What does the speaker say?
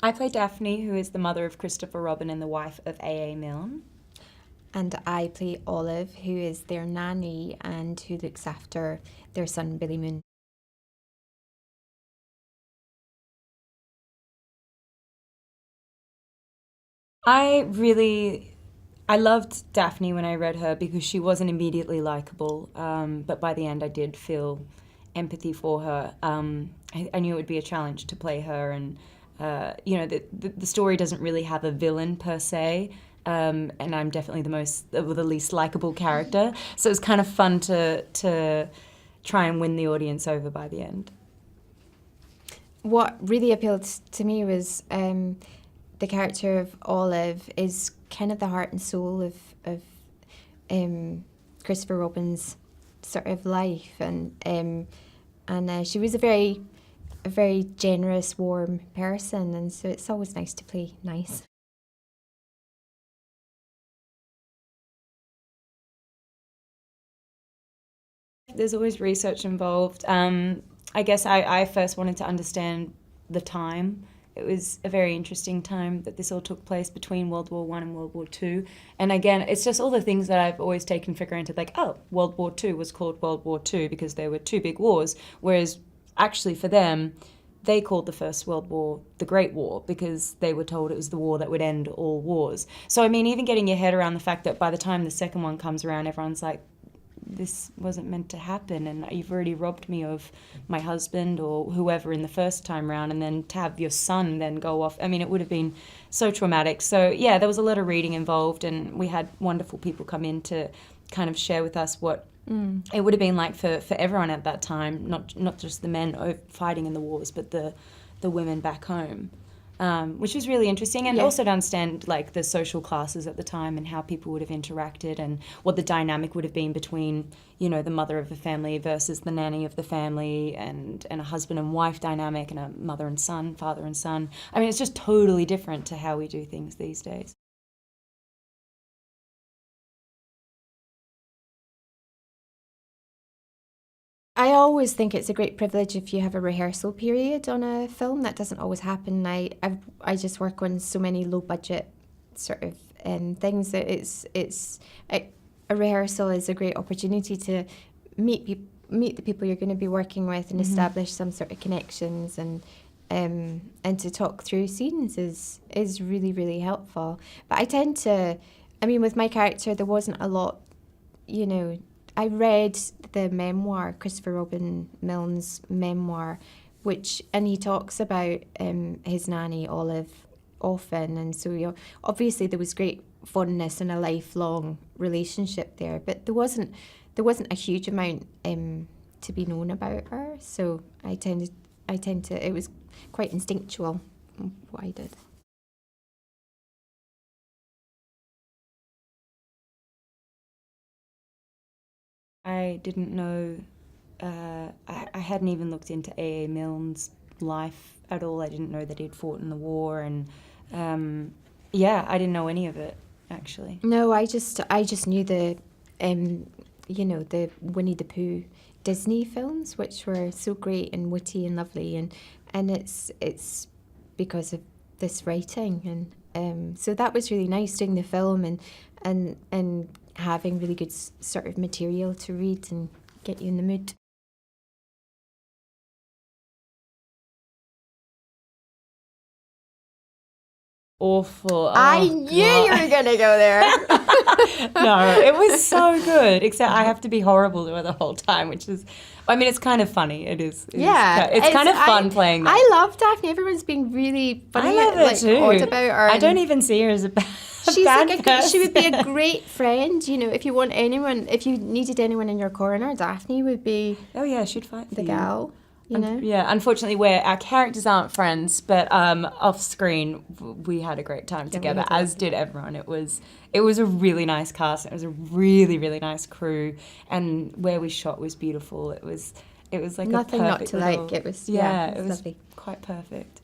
I play Daphne, who is the mother of Christopher Robin and the wife of A.A. Milne. And I play Olive, who is their nanny and who looks after their son, Billy Moon. I loved Daphne when I read her because she wasn't immediately likable, but by the end I did feel empathy for her. I knew it would be a challenge to play her, and the story doesn't really have a villain per se, and I'm definitely the least likable character. So it was kind of fun to try and win the audience over by the end. What really appealed to me was the character of Olive is kind of the heart and soul of Christopher Robin's sort of life, and she was a very generous, warm person, and so it's always nice to play nice. There's always research involved. I guess I first wanted to understand the time. It was a very interesting time that this all took place between World War I and World War II. And again, it's just all the things that I've always taken for granted, like, oh, World War II was called World War II because there were two big wars, whereas actually for them, they called the First World War the Great War because they were told it was the war that would end all wars. So, I mean, even getting your head around the fact that by the time the second one comes around, everyone's like, this wasn't meant to happen, and you've already robbed me of my husband or whoever in the first time round, and then to have your son then go off. I mean, it would have been so traumatic. So, yeah, there was a lot of reading involved, and we had wonderful people come in to kind of share with us what it would have been like for everyone at that time, not just the men fighting in the wars, but the women back home. Which was really interesting, and also to understand like the social classes at the time and how people would have interacted and what the dynamic would have been between, you know, the mother of the family versus the nanny of the family, and a husband and wife dynamic, and a mother and son, father and son. I mean, it's just totally different to how we do things these days. I always think it's a great privilege if you have a rehearsal period on a film. That doesn't always happen. I just work on so many low budget sort of things that a rehearsal is a great opportunity to meet the people you're going to be working with and establish some sort of connections, and to talk through scenes is really, really helpful. But with my character, there wasn't a lot, you know. I read the memoir, Christopher Robin Milne's memoir, and he talks about his nanny, Olive, often, and so obviously there was great fondness and a lifelong relationship there, but there wasn't a huge amount to be known about her, so I tend to, it was quite instinctual what I did. I didn't know, I hadn't even looked into A.A. Milne's life at all. I didn't know that he'd fought in the war, and I didn't know any of it, actually. No, I just knew the Winnie-the-Pooh Disney films, which were so great and witty and lovely, and it's because of this writing, and so that was really nice, doing the film and having really good sort of material to read and get you in the mood. Awful. I knew you were going to go there. No, it was so good, except I have to be horrible to her the whole time, which is, I mean, it's kind of funny. It's kind of fun playing that. I love Daphne. Everyone's being really funny. I love it too. Odd about her. I don't even see her as a bad she would be a great friend, you know, if you needed anyone in your corner, Daphne would be she'd fight the gal, you know. Yeah, unfortunately our characters aren't friends, but off screen we had a great time together, as did everyone. It was a really nice cast. It was a really, really nice crew, and where we shot was beautiful. It was like nothing a not perfect to like. It was it was lovely. quite perfect.